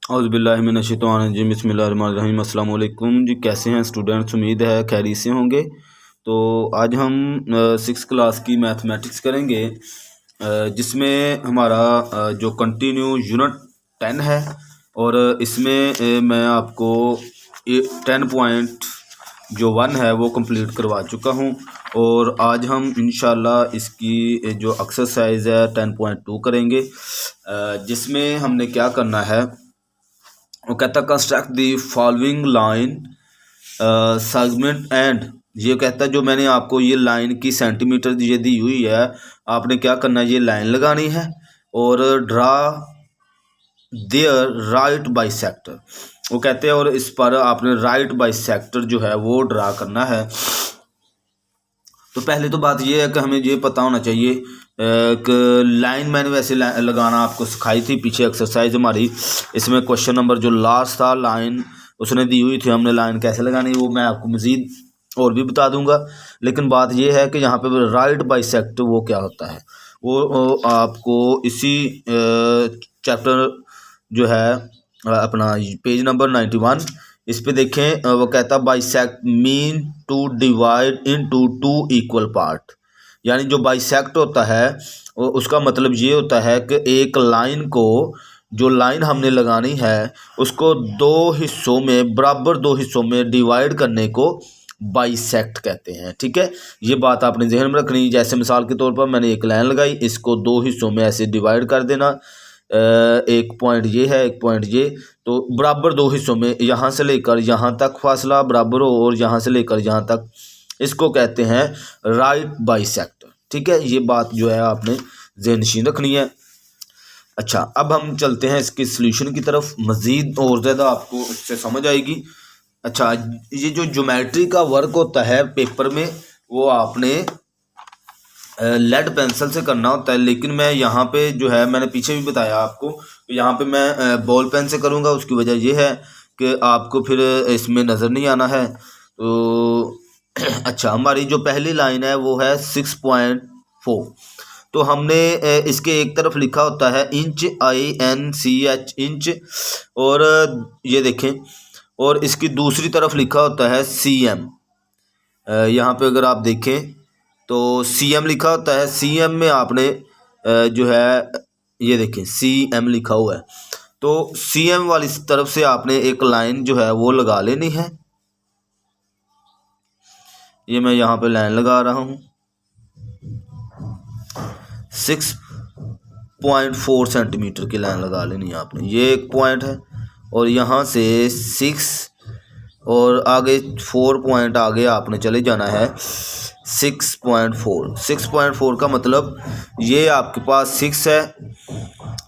औज़ुबिल्लाहिमिनश्शैतानिर्रजीम बिस्मिल्लाहिर्रहमानिर्रहीम। अस्सलाम वालेकुम जी, कैसे हैं स्टूडेंट्स? उम्मीद है खैरियत से होंगे। तो आज हम 6th क्लास की मैथमेटिक्स करेंगे, जिसमें हमारा जो कंटिन्यू यूनिट 10 है। और इसमें मैं आपको 10 पॉइंट जो 1 है वो कंप्लीट करवा चुका हूँ। और आज हम इंशाल्लाह इसकी जो एक्सरसाइज है 10.2 करेंगे, जिसमें हमने क्या करना है। वो कहता construct the following line segment and, ये कहता है जो मैंने आपको ये लाइन की सेंटीमीटर ये दी हुई है, आपने क्या करना है, ये लाइन लगानी है और ड्रा देयर राइट बाइसेक्टर। वो कहते हैं और इस पर आपने राइट बाइसेक्टर जो है वो ड्रा करना है। तो पहले तो बात ये है कि हमें ये पता होना चाहिए कि लाइन मैंने वैसे लगाना आपको सिखाई थी पीछे एक्सरसाइज हमारी। इसमें क्वेश्चन नंबर जो लास्ट था, लाइन उसने दी हुई थी, हमने लाइन कैसे लगानी वो मैं आपको मज़ीद और भी बता दूंगा। लेकिन बात ये है कि यहाँ पे राइट बाइसेक्टर वो क्या होता है, वो आपको इसी चैप्टर जो है अपना पेज नंबर 91 इस पे देखें। वो कहता bisect mean to divide into two equal part. यानी जो बाइसेक्ट होता है उसका मतलब ये होता है कि एक लाइन को, जो लाइन हमने लगानी है उसको दो हिस्सों में, बराबर दो हिस्सों में डिवाइड करने को बाइसेक्ट कहते हैं। ठीक है, ये बात आपने जहन में रखनी। जैसे मिसाल के तौर पर मैंने एक लाइन लगाई, इसको दो हिस्सों में ऐसे डिवाइड कर देना। एक पॉइंट ये है, एक पॉइंट ये, तो बराबर दो हिस्सों में, यहाँ से लेकर यहाँ तक फासला बराबर हो और यहाँ से लेकर यहाँ तक, इसको कहते हैं राइट बाइसेक्टर। ठीक है, ये बात जो है आपने ज़हननशीन रखनी है। अच्छा, अब हम चलते हैं इसके सॉल्यूशन की तरफ, मज़ीद और ज़्यादा आपको इससे समझ आएगी। अच्छा, ये जो ज्योमेट्री का वर्क होता है पेपर में, वो आपने लेड पेंसिल से करना होता है। लेकिन मैं यहाँ पे जो है, मैंने पीछे भी बताया आपको, यहाँ पे मैं बॉल पेन से करूँगा। उसकी वजह यह है कि आपको फिर इसमें नज़र नहीं आना है। तो अच्छा, हमारी जो पहली लाइन है वो है 6.4। तो हमने इसके एक तरफ लिखा होता है इंच, INCH इंच, और ये देखें, और इसकी दूसरी तरफ लिखा होता है CM। यहाँ पे अगर आप देखें तो CM लिखा होता है। CM में आपने जो है ये देखें CM लिखा हुआ है, तो CM वाली तरफ से आपने एक लाइन जो है वो लगा लेनी है। ये मैं यहाँ पे लाइन लगा रहा हूँ, 6.4 सेंटीमीटर की लाइन लगा लेनी है आपने। ये एक पॉइंट है और यहाँ से 6 और आगे 4 पॉइंट आगे आपने चले जाना है 6.4। 6.4 का मतलब ये आपके पास 6 है,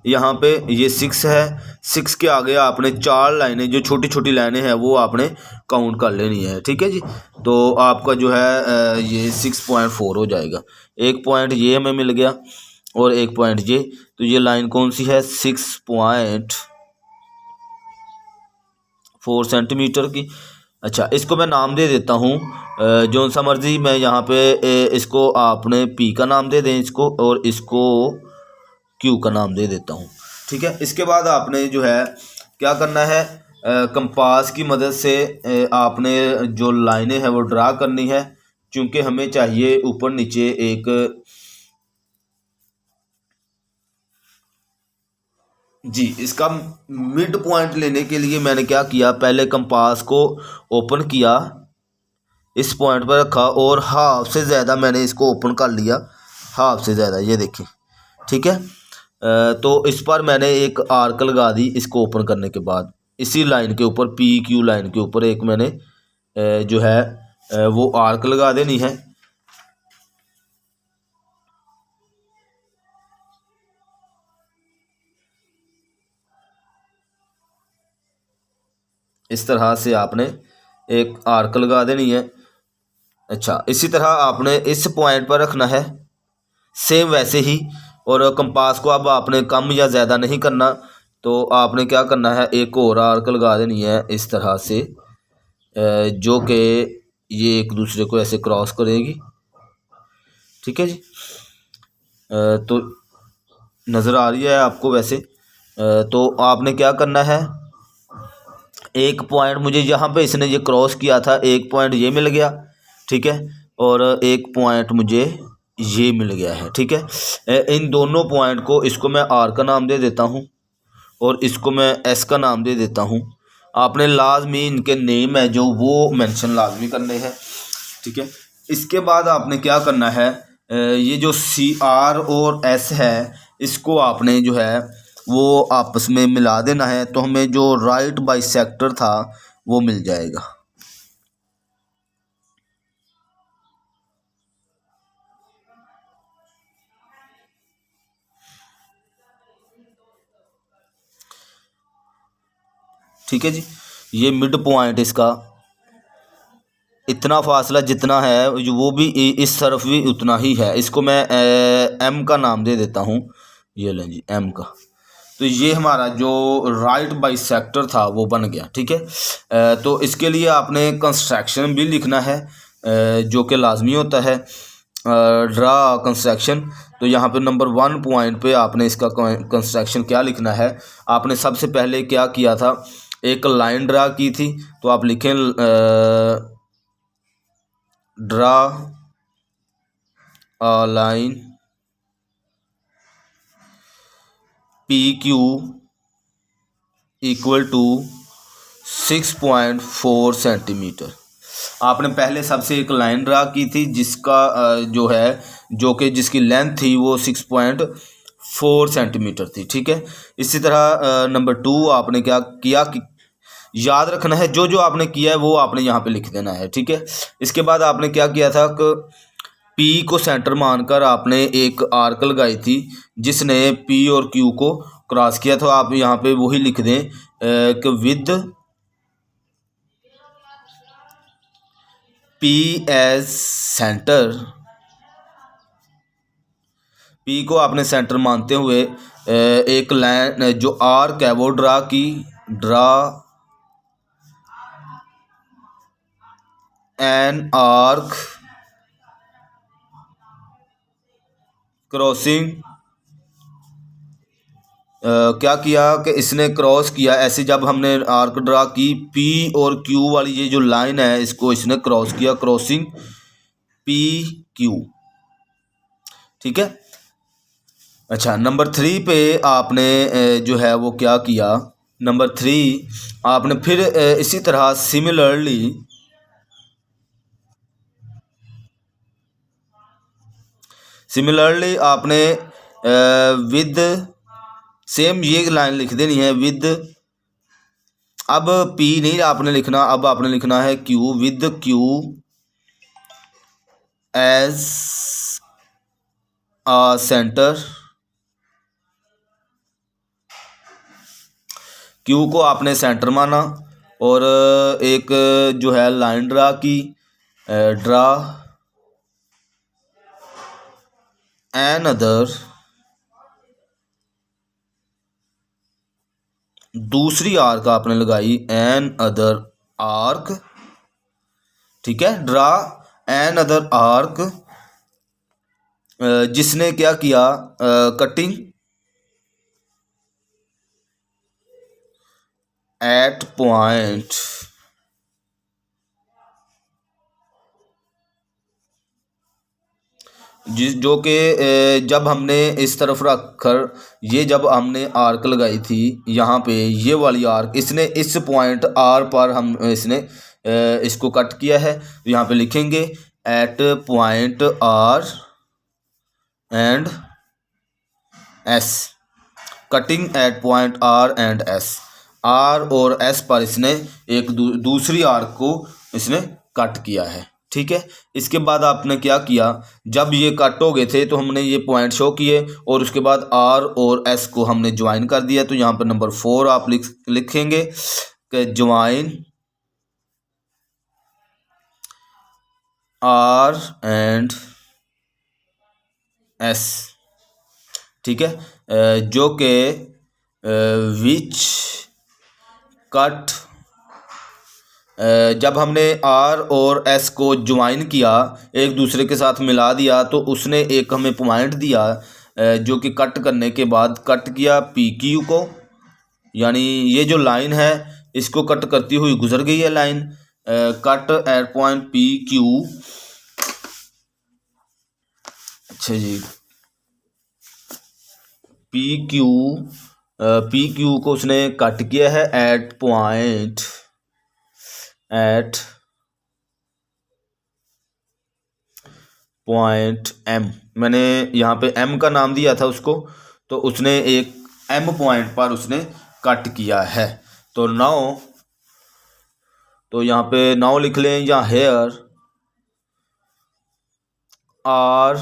यहाँ पे ये 6 है। 6 के आगे आपने 4 लाइनें, जो छोटी छोटी लाइनें हैं वो आपने काउंट कर लेनी है। ठीक है जी, तो आपका जो है ये 6.4 हो जाएगा। एक पॉइंट ये हमें मिल गया और एक पॉइंट ये, तो ये लाइन कौन सी है, 6.4 सेंटीमीटर की। अच्छा, इसको मैं नाम दे देता हूँ जो सा मर्जी। मैं यहाँ पे इसको आपने P का नाम दे दें इसको, और इसको Q का नाम दे देता हूँ। ठीक है, इसके बाद आपने जो है क्या करना है, कंपास की मदद से आपने जो लाइनें हैं वो ड्रा करनी है। चूँकि हमें चाहिए ऊपर नीचे एक जी, इसका मिड पॉइंट लेने के लिए मैंने क्या किया, पहले कंपास को ओपन किया, इस पॉइंट पर रखा और हाफ से ज़्यादा मैंने इसको ओपन कर लिया, हाफ से ज़्यादा, ये देखें। ठीक है, तो इस पर मैंने एक आर्क लगा दी। इसको ओपन करने के बाद इसी लाइन के ऊपर, PQ लाइन के ऊपर एक मैंने जो है वो आर्क लगा देनी है। इस तरह से आपने एक आर्क लगा देनी है। अच्छा, इसी तरह आपने इस पॉइंट पर रखना है, सेम वैसे ही। और कंपास को अब आपने कम या ज़्यादा नहीं करना, तो आपने क्या करना है, एक और आर्क लगा देनी है इस तरह से, जो कि ये एक दूसरे को ऐसे क्रॉस करेगी। ठीक है जी, तो नज़र आ रही है आपको वैसे। तो आपने क्या करना है, एक पॉइंट मुझे यहाँ पे इसने ये क्रॉस किया था, एक पॉइंट ये मिल गया, ठीक है, और एक पॉइंट मुझे ये मिल गया है, ठीक है। इन दोनों पॉइंट को, इसको मैं आर का नाम दे देता हूँ और इसको मैं एस का नाम दे देता हूँ। आपने लाजमी इनके नेम है जो वो मेंशन लाजमी करने हैं, ठीक है। इसके बाद आपने क्या करना है, ये जो सी आर और एस है इसको आपने जो है वो आपस में मिला देना है, तो हमें जो राइट बाइसेक्टर था वो मिल जाएगा। ठीक है जी, ये मिड पॉइंट इसका इतना फासला जितना है जो वो भी इस तरफ भी उतना ही है। इसको मैं एम का नाम दे देता हूँ, ये लें जी एम का। तो ये हमारा जो राइट बाइसेक्टर था वो बन गया, ठीक है। तो इसके लिए आपने कंस्ट्रक्शन भी लिखना है, जो कि लाजमी होता है, ड्रा कंस्ट्रक्शन। तो यहाँ पे नंबर 1 पॉइंट पे आपने इसका कंस्ट्रक्शन क्या लिखना है। आपने सबसे पहले क्या किया था, एक लाइन ड्रा की थी, तो आप लिखें draw a line P Q equal to 6.4 centimetre. आपने पहले सबसे एक लाइन ड्रा की थी जिसका जो है जो कि जिसकी लेंथ थी वो 6.4 सेंटीमीटर थी, ठीक है। इसी तरह नंबर 2 आपने क्या किया कि याद रखना है जो जो आपने किया है वो आपने यहाँ पे लिख देना है, ठीक है। इसके बाद आपने क्या किया था कि पी को सेंटर मानकर आपने एक आर्क लगाई थी जिसने पी और क्यू को क्रॉस किया। तो आप यहाँ पे वही लिख दें कि with P as centre, P को आपने सेंटर मानते हुए एक लाइन जो आर्क है वो ड्रा की, ड्रा एन आर्क क्रॉसिंग। क्या किया कि इसने क्रॉस किया ऐसे, जब हमने आर्क ड्रा की पी और क्यू वाली ये जो लाइन है इसको इसने क्रॉस किया, क्रॉसिंग पी क्यू, ठीक है। अच्छा, नंबर 3 पे आपने जो है वो क्या किया, नंबर 3 आपने फिर इसी तरह सिमिलरली आपने विद सेम ये लाइन लिख देनी है विद, अब पी नहीं आपने लिखना, अब आपने लिखना है Q, with Q as a centre. Q को आपने सेंटर माना और एक जो है लाइन ड्रा की, ड्रा एन अदर, दूसरी आर्क आपने लगाई एन अदर आर्क, ठीक है। ड्रा एन अदर आर्क जिसने क्या किया, कटिंग एट पॉइंट जो कि जब हमने इस तरफ रख कर ये जब हमने आर्क लगाई थी यहाँ पे ये वाली आर्क, इसने इस पॉइंट आर पर हम इसने इसको कट किया है। तो यहाँ पे लिखेंगे at point R and S, cutting at point R and S, R और एस पर इसने एक दूसरी आर्क को इसने कट किया है, ठीक है। इसके बाद आपने क्या किया, जब ये कट हो गए थे तो हमने ये पॉइंट शो किए और उसके बाद आर और एस को हमने ज्वाइन कर दिया। तो यहाँ पर नंबर 4 आप लिखेंगे कि ज्वाइन आर एंड एस, ठीक है, जो कि विच कट, जब हमने आर और एस को ज्वाइन किया एक दूसरे के साथ मिला दिया तो उसने एक हमें पॉइंट दिया जो कि कट करने के बाद कट किया पी क्यू को, यानी ये जो लाइन है इसको कट करती हुई गुजर गई है line. Cut at point P Q. अच्छा जी, पी क्यू को उसने कट किया है एट पॉइंट एम। मैंने यहाँ पे एम का नाम दिया था उसको, तो उसने एक एम पॉइंट पर उसने कट किया है। तो नाउ, तो यहाँ पे नाउ लिख लें, या here R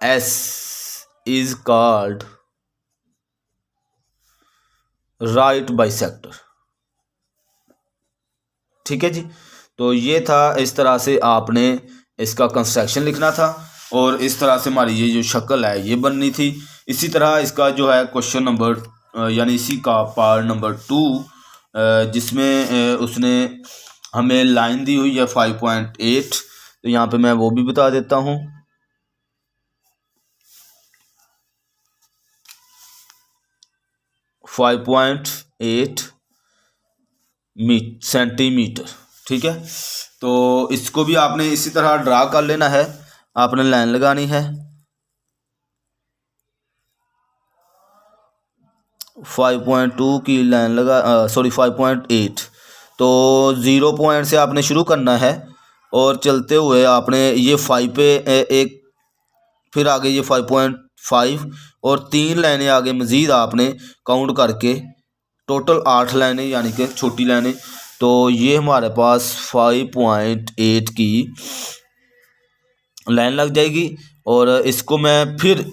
S is called right bisector. ठीक है जी। तो ये था, इस तरह से आपने इसका कंस्ट्रक्शन लिखना था और इस तरह से हमारी ये जो शक्ल है ये बननी थी। इसी तरह इसका जो है क्वेश्चन नंबर यानी इसी का पार्ट नंबर 2 जिसमें उसने हमें लाइन दी हुई है 5.8। तो यहाँ पे मैं वो भी बता देता हूँ। 5.8 सेंटीमीटर। ठीक है, तो इसको भी आपने इसी तरह ड्रा कर लेना है। आपने लाइन लगानी है 5.2 की लाइन लगा, सॉरी 5.8। तो 0 पॉइंट से आपने शुरू करना है और चलते हुए आपने ये 5 पे एक, फिर आगे ये 5.5 और 3 लाइनें आगे मज़ीद आपने काउंट करके टोटल 8 लाइनें यानी कि छोटी लाइनें। तो ये हमारे पास 5.8 की लाइन लग जाएगी। और इसको मैं फिर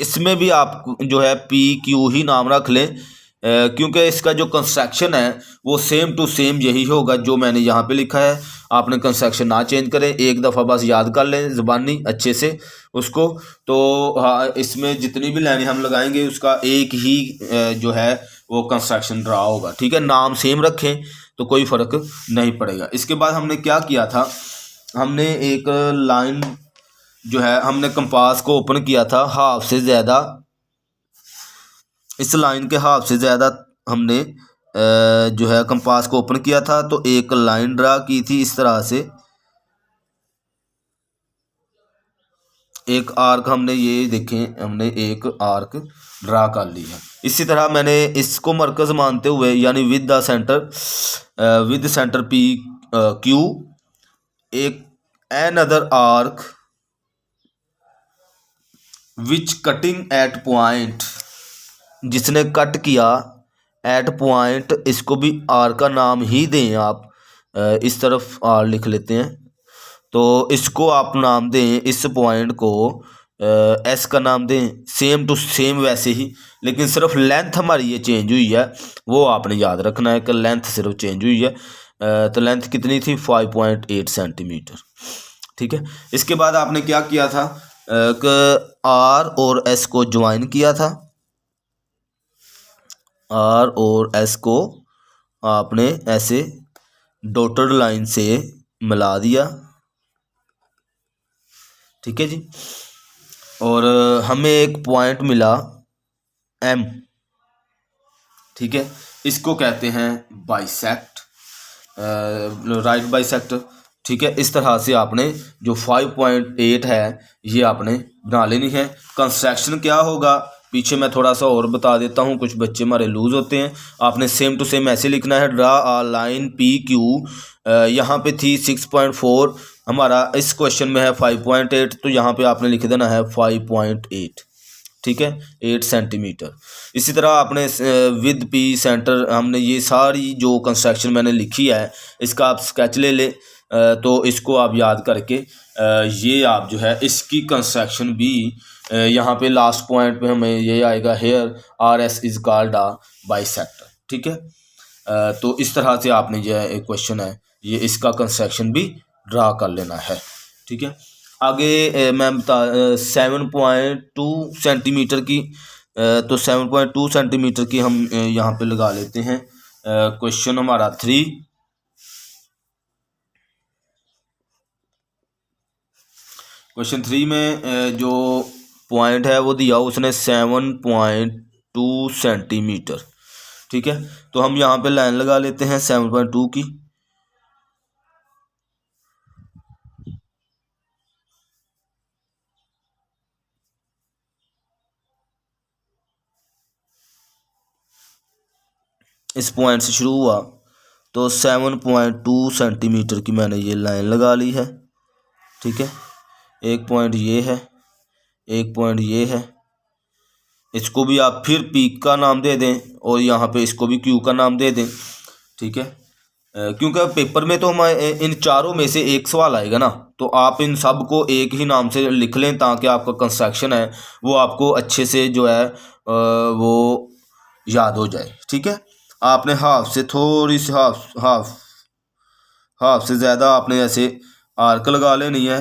इसमें भी आप जो है पी क्यू ही नाम रख लें, क्योंकि इसका जो कंस्ट्रक्शन है वो सेम टू सेम यही होगा जो मैंने यहाँ पे लिखा है। आपने कंस्ट्रक्शन ना चेंज करें, एक दफ़ा बस याद कर लें ज़बानी अच्छे से उसको। तो हाँ, इसमें जितनी भी लाइनें हम लगाएंगे उसका एक ही जो है वो कंस्ट्रक्शन ड्रा होगा। ठीक है, नाम सेम रखें तो कोई फ़र्क नहीं पड़ेगा। इसके बाद हमने क्या किया था, हमने एक लाइन जो है, हमने कंपास को ओपन किया था हाफ से ज़्यादा, इस लाइन के हाफ से ज़्यादा हमने जो है कंपास को ओपन किया था। तो एक लाइन ड्रा की थी इस तरह से, एक आर्क हमने, ये देखें हमने एक आर्क ड्रा कर ली है। इसी तरह मैंने इसको मरकज़ मानते हुए यानी विद सेंटर पी क्यू एक an other arc which cutting at point, जिसने कट किया एट पॉइंट, इसको भी आर का नाम ही दें आप। इस तरफ आर लिख लेते हैं, तो इसको आप नाम दें, इस पॉइंट को एस का नाम दें, सेम टू सेम वैसे ही, लेकिन सिर्फ लेंथ हमारी ये चेंज हुई है, वो आपने याद रखना है कि लेंथ सिर्फ चेंज हुई है। तो लेंथ कितनी थी, 5.8 सेंटीमीटर। ठीक है, इसके बाद आपने क्या किया था कि आर और एस को ज्वाइन किया था, आर और एस को आपने ऐसे डॉटेड लाइन से मिला दिया। ठीक है जी, और हमें एक पॉइंट मिला एम। ठीक है, इसको कहते हैं बाइसेक्ट, राइट बाइसेक्टर। ठीक है, इस तरह से आपने जो 5.8 है ये आपने बना लेनी है। कंस्ट्रक्शन क्या होगा पीछे मैं थोड़ा सा और बता देता हूँ, कुछ बच्चे हमारे लूज़ होते हैं। आपने सेम टू सेम ऐसे लिखना है, ड्रा आ लाइन पी क्यू। यहाँ पे थी 6.4, हमारा इस क्वेश्चन में है 5.8, तो यहाँ पे आपने लिख देना है 5.8। ठीक है, 8 सेंटीमीटर। इसी तरह आपने विद पी सेंटर, हमने ये सारी जो कंस्ट्रक्शन मैंने लिखी है इसका आप स्केच ले लें। तो इसको आप याद करके ये आप जो है इसकी कंस्ट्रक्शन भी यहाँ पे लास्ट पॉइंट पे हमें ये आएगा, here R S is called a bisector. ठीक है, तो इस तरह से आपने जो है एक क्वेश्चन है ये इसका कंस्ट्रक्शन भी ड्रा कर लेना है। ठीक है, आगे मैं बता 7.2 सेंटीमीटर की, तो 7.2 सेंटीमीटर की हम यहाँ पे लगा लेते हैं। क्वेश्चन हमारा 3, क्वेश्चन 3 में जो पॉइंट है वो दिया उसने 7.2 सेंटीमीटर। ठीक है, तो हम यहाँ पे लाइन लगा लेते हैं 7.2 की। इस पॉइंट से शुरू हुआ तो 7.2 सेंटीमीटर की मैंने ये लाइन लगा ली है। ठीक है, एक पॉइंट ये है, एक पॉइंट ये है, इसको भी आप फिर पीक का नाम दे दें और यहाँ पे इसको भी क्यू का नाम दे दें। ठीक है, क्योंकि पेपर में तो हम इन चारों में से एक सवाल आएगा ना, तो आप इन सब को एक ही नाम से लिख लें ताकि आपका कंस्ट्रक्शन है वो आपको अच्छे से जो है वो याद हो जाए। ठीक है, आपने हाफ से थोड़ी सी हाफ से ज़्यादा आपने ऐसे आर्क लगा लेनी है।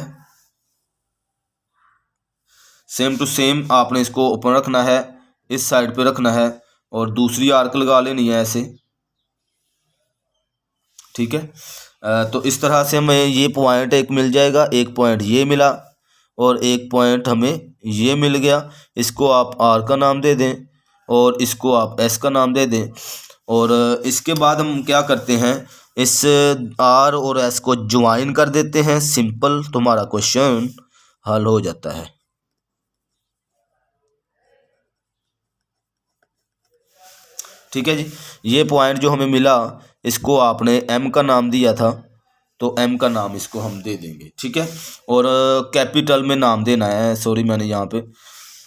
सेम टू सेम आपने इसको ओपन रखना है, इस साइड पे रखना है और दूसरी आर्क लगा लेनी है ऐसे। ठीक है, तो इस तरह से हमें ये पॉइंट एक मिल जाएगा, एक पॉइंट ये मिला और एक पॉइंट हमें ये मिल गया। इसको आप आर का नाम दे दें और इसको आप एस का नाम दे दें। और इसके बाद हम क्या करते हैं, इस आर और एस को ज्वाइन कर देते हैं। सिंपल, तुम्हारा क्वेश्चन हल हो जाता है। ठीक है जी, ये पॉइंट जो हमें मिला इसको आपने एम का नाम दिया था तो एम का नाम इसको हम दे देंगे। ठीक है, और कैपिटल में नाम देना है, सॉरी मैंने यहाँ पे।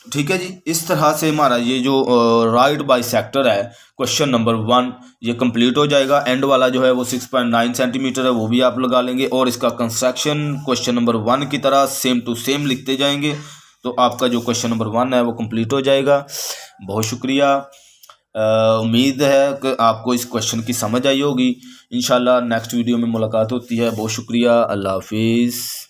ठीक है जी, इस तरह से हमारा ये जो राइट बाइसेक्टर है क्वेश्चन नंबर 1 ये कंप्लीट हो जाएगा। एंड वाला जो है वो 6.9 सेंटीमीटर है, वो भी आप लगा लेंगे और इसका कंस्ट्रक्शन क्वेश्चन नंबर 1 की तरह सेम टू सेम लिखते जाएंगे तो आपका जो क्वेश्चन नंबर 1 है वो कंप्लीट हो जाएगा। बहुत शुक्रिया, उम्मीद है कि आपको इस क्वेश्चन की समझ आई होगी। इंशाल्लाह नेक्स्ट वीडियो में मुलाकात होती है। बहुत शुक्रिया, अल्लाह हाफिज़।